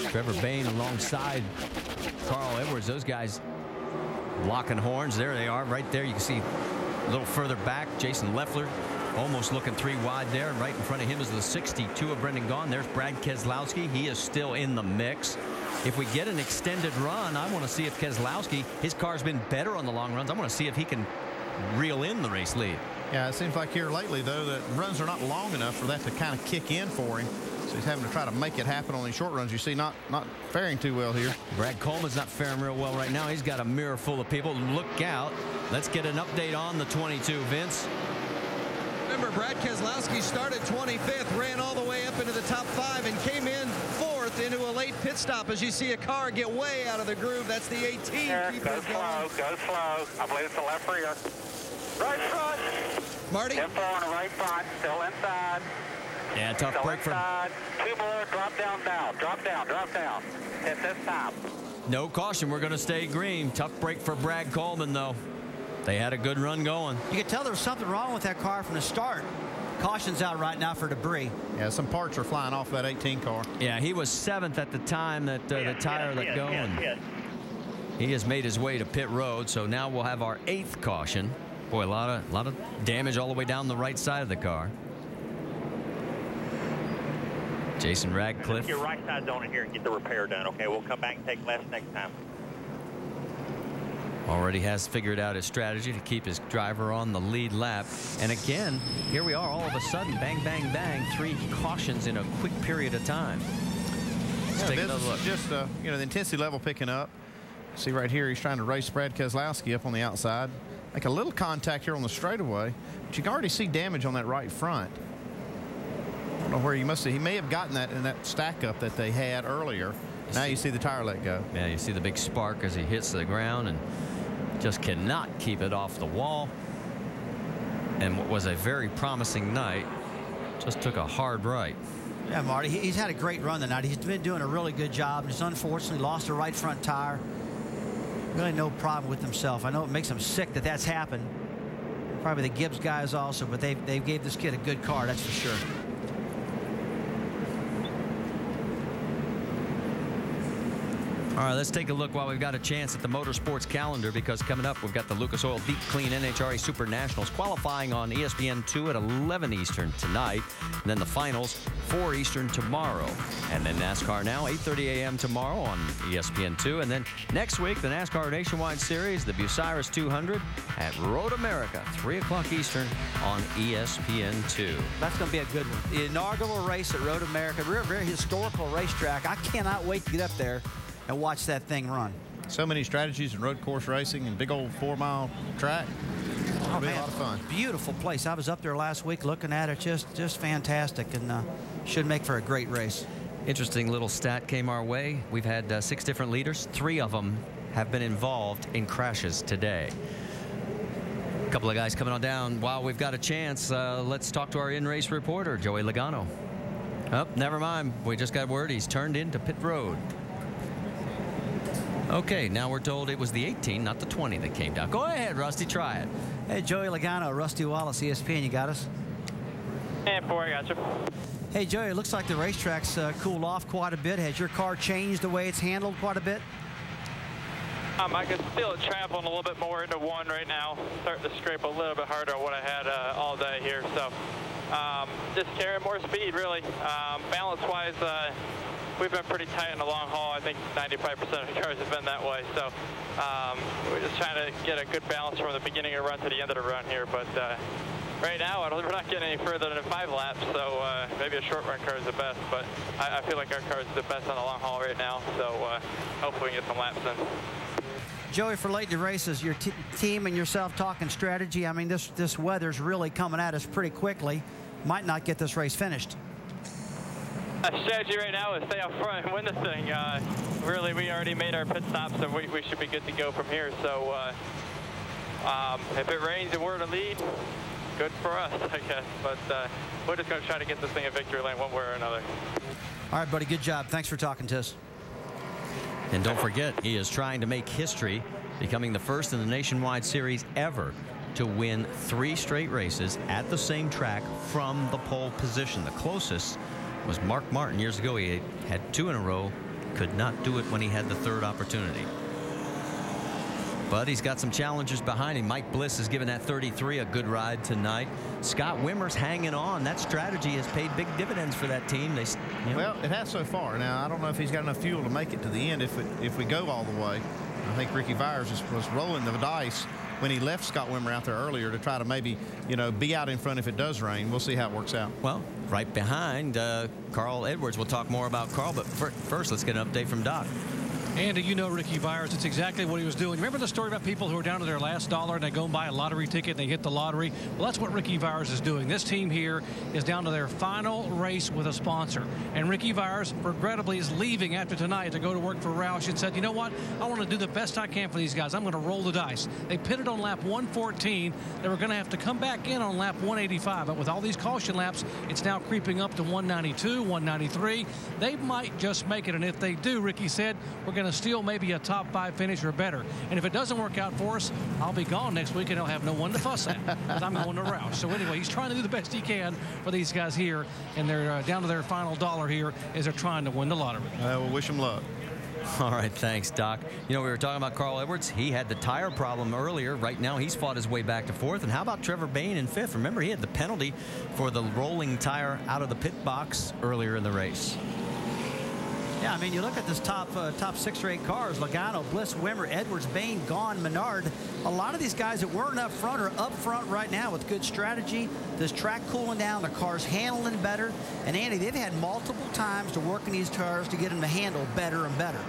Trevor Bayne alongside Carl Edwards. Those guys locking horns. There they are right there. You can see a little further back, Jason Leffler almost looking 3 wide there. Right in front of him is the 62 of Brendan Gaughan. There's Brad Keselowski. He is still in the mix. If we get an extended run, I want to see if Keselowski, his car's been better on the long runs. I want to see if he can reel in the race lead. Yeah, it seems like here lately, though, that runs are not long enough for that to kind of kick in for him. So he's having to try to make it happen on these short runs. You see, not faring too well here. Brad Coleman's not faring real well right now. He's got a mirror full of people. Look out. Let's get an update on the 22, Vince. Remember, Brad Keselowski started 25th, ran all the way up into the top 5, and came in 4th into a late pit stop. As you see a car get way out of the groove, that's the 18. Go slow, go slow. I believe it's the left rear. Right front. Marty? Info on the right front, still inside. Yeah, tough Still break for inside. 2 more, drop down now. Drop down, drop down. Hit this time. no caution. We're going to stay green. Tough break for Brad Coleman, though. They had a good run going. You could tell there was something wrong with that car from the start. Caution's out right now for debris. Yeah, some parts are flying off that 18 car. Yeah, he was 7th at the time that the tire let go. He has made his way to pit road, so now we'll have our 8th caution. Boy, a lot of damage all the way down the right side of the car. Jason Radcliffe. Your right side's on it here and get the repair done, okay? We'll come back and take left next time. Already has figured out his strategy to keep his driver on the lead lap. And again, here we are all of a sudden, bang, bang, bang, 3 cautions in a quick period of time. Let's take another look. Just, you know, the intensity level picking up. See right here, he's trying to race Brad Keselowski up on the outside. Make a little contact here on the straightaway, but you can already see damage on that right front. I don't know where you must see. He may have gotten that in that stack up that they had earlier. Now you see the tire let go. Yeah, you see the big spark as he hits the ground and just cannot keep it off the wall. And what was a very promising night just took a hard right. Yeah, Marty, he's had a great run tonight. He's been doing a really good job. Just unfortunately lost the right front tire. Really no problem with himself. I know it makes him sick that that's happened. Probably the Gibbs guys also, but they gave this kid a good car, that's for sure. All right, let's take a look while we've got a chance at the motorsports calendar, because coming up, we've got the Lucas Oil Deep Clean NHRA Super Nationals qualifying on ESPN2 at 11 Eastern tonight. And then the finals, 4 Eastern tomorrow. And then NASCAR Now, 8:30 a.m. tomorrow on ESPN2. And then next week, the NASCAR Nationwide Series, the Bucyrus 200 at Road America, 3 o'clock Eastern on ESPN2. That's going to be a good one. The inaugural race at Road America, very, very historical racetrack. I cannot wait to get up there and watch that thing run. So many strategies in road course racing and big old 4-mile track. It'll be a lot of fun. Beautiful place. I was up there last week looking at it. Just fantastic, and should make for a great race. Interesting little stat came our way. We've had 6 different leaders. 3 of them have been involved in crashes today. A couple of guys coming on down. While we've got a chance, let's talk to our in-race reporter, Joey Logano. Oh, never mind. We just got word he's turned into pit road. Okay, now we're told it was the 18, not the 20 that came down. Go ahead, Rusty, try it. Hey, Joey Logano, Rusty Wallace, ESPN, you got us? And 4, I got you. Hey, Joey, it looks like the racetrack's cooled off quite a bit. Has your car changed the way it's handled quite a bit? I can feel it traveling a little bit more into 1 right now. Starting to scrape a little bit harder on what I had all day here. So just carrying more speed, really. Balance-wise, we've been pretty tight in the long haul. I think 95% of the cars have been that way. So we're just trying to get a good balance from the beginning of the run to the end of the run here. But right now, we're not getting any further than 5 laps. So maybe a short run car is the best. But I feel like our car is the best on the long haul right now. So hopefully we can get some laps in. Joey, for late in the races, your team and yourself talking strategy. I mean, this weather's really coming at us pretty quickly. Might not get this race finished. Strategy right now is stay up front and win the thing. Really, we already made our pit stops, and we should be good to go from here. So if it rains and we're in the lead, good for us, I guess. But we're just going to try to get this thing a victory lane one way or another. All right, buddy, good job. Thanks for talking to us. And don't forget, he is trying to make history, becoming the first in the Nationwide Series ever to win 3 straight races at the same track from the pole position. The closest was Mark Martin years ago. He had 2 in a row Could not do it when he had the third opportunity. But he's got some challengers behind him. Mike Bliss has given that 33 a good ride tonight. Scott Wimmer's hanging on. That strategy has paid big dividends for that team. Well, it has so far. Now, I don't know if he's got enough fuel to make it to the end if we go all the way. I think Ricky Vires was rolling the dice when he left Scott Wimmer out there earlier to try to maybe, be out in front if it does rain. We'll see how it works out. Well, right behind Carl Edwards. We'll talk more about Carl, but first let's get an update from Doc. Andy, Ricky Vires, it's exactly what he was doing. Remember the story about people who are down to their last dollar and they go and buy a lottery ticket and they hit the lottery? Well, that's what Ricky Vires is doing. This team here is down to their final race with a sponsor. And Ricky Vires, regrettably, is leaving after tonight to go to work for Roush and said, you know what? I want to do the best I can for these guys. I'm going to roll the dice. They pitted on lap 114. They were going to have to come back in on lap 185. But with all these caution laps, it's now creeping up to 192, 193. They might just make it. And if they do, Ricky said, we're going to steal maybe a top 5 finish or better. And if it doesn't work out for us, I'll be gone next week and I'll have no one to fuss at because I'm going to Roush. So anyway, he's trying to do the best he can for these guys here, and they're down to their final dollar here as they're trying to win the lottery. We'll wish him luck. All right, thanks, Doc. We were talking about Carl Edwards. He had the tire problem earlier. Right now, he's fought his way back to 4th. And how about Trevor Bayne in 5th? Remember, he had the penalty for the rolling tire out of the pit box earlier in the race. Yeah, I mean, you look at this top 6 or 8 cars, Logano, Bliss, Wimmer, Edwards, Bayne, Gahn, Menard. A lot of these guys that weren't up front are up front right now with good strategy. This track cooling down, the car's handling better. And Andy, they've had multiple times to work in these cars to get them to handle better and better.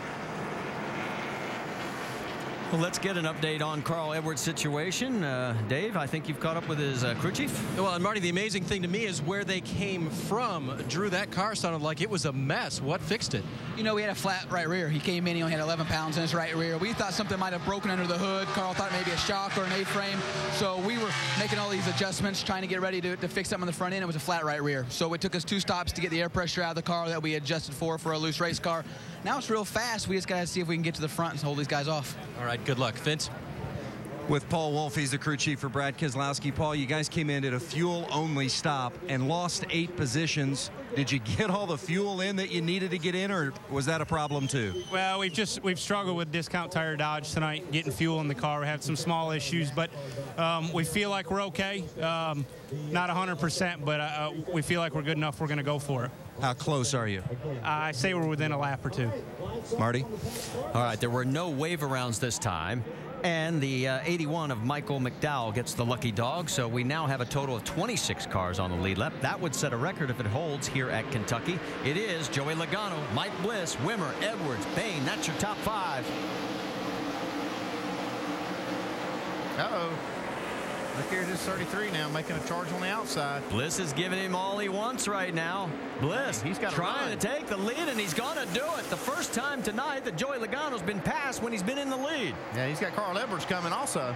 Well, let's get an update on Carl Edwards' situation. Dave, I think you've caught up with his crew chief. Well, and Marty, the amazing thing to me is where they came from. Drew, that car sounded like it was a mess. What fixed it? We had a flat right rear. He came in, he only had 11 pounds in his right rear. We thought something might have broken under the hood. Carl thought maybe a shock or an A-frame. So we were making all these adjustments, trying to get ready to fix something on the front end. It was a flat right rear. So it took us 2 stops to get the air pressure out of the car that we adjusted for a loose race car. Now it's real fast. We just got to see if we can get to the front and hold these guys off. All right, good luck. Vince? With Paul Wolf, he's the crew chief for Brad Keselowski. Paul, you guys came in at a fuel-only stop and lost 8 positions. Did you get all the fuel in that you needed to get in, or was that a problem too? Well, we've struggled with Discount Tire Dodge tonight, getting fuel in the car. We had some small issues, but we feel like we're okay. Not 100%, but we feel like we're good enough. We're going to go for it. How close are you? I say we're within a lap or 2. Marty? All right, there were no wave arounds this time. And the 81 of Michael McDowell gets the lucky dog. So we now have a total of 26 cars on the lead lap. That would set a record if it holds here at Kentucky. It is Joey Logano, Mike Bliss, Wimmer, Edwards, Bayne. That's your top 5. Uh-oh. Look here, this 33 now making a charge on the outside. Bliss is giving him all he wants right now. Bliss, he's got trying to take the lead, and he's going to do it. The first time tonight that Joey Logano's been passed when he's been in the lead. Yeah, he's got Carl Edwards coming also.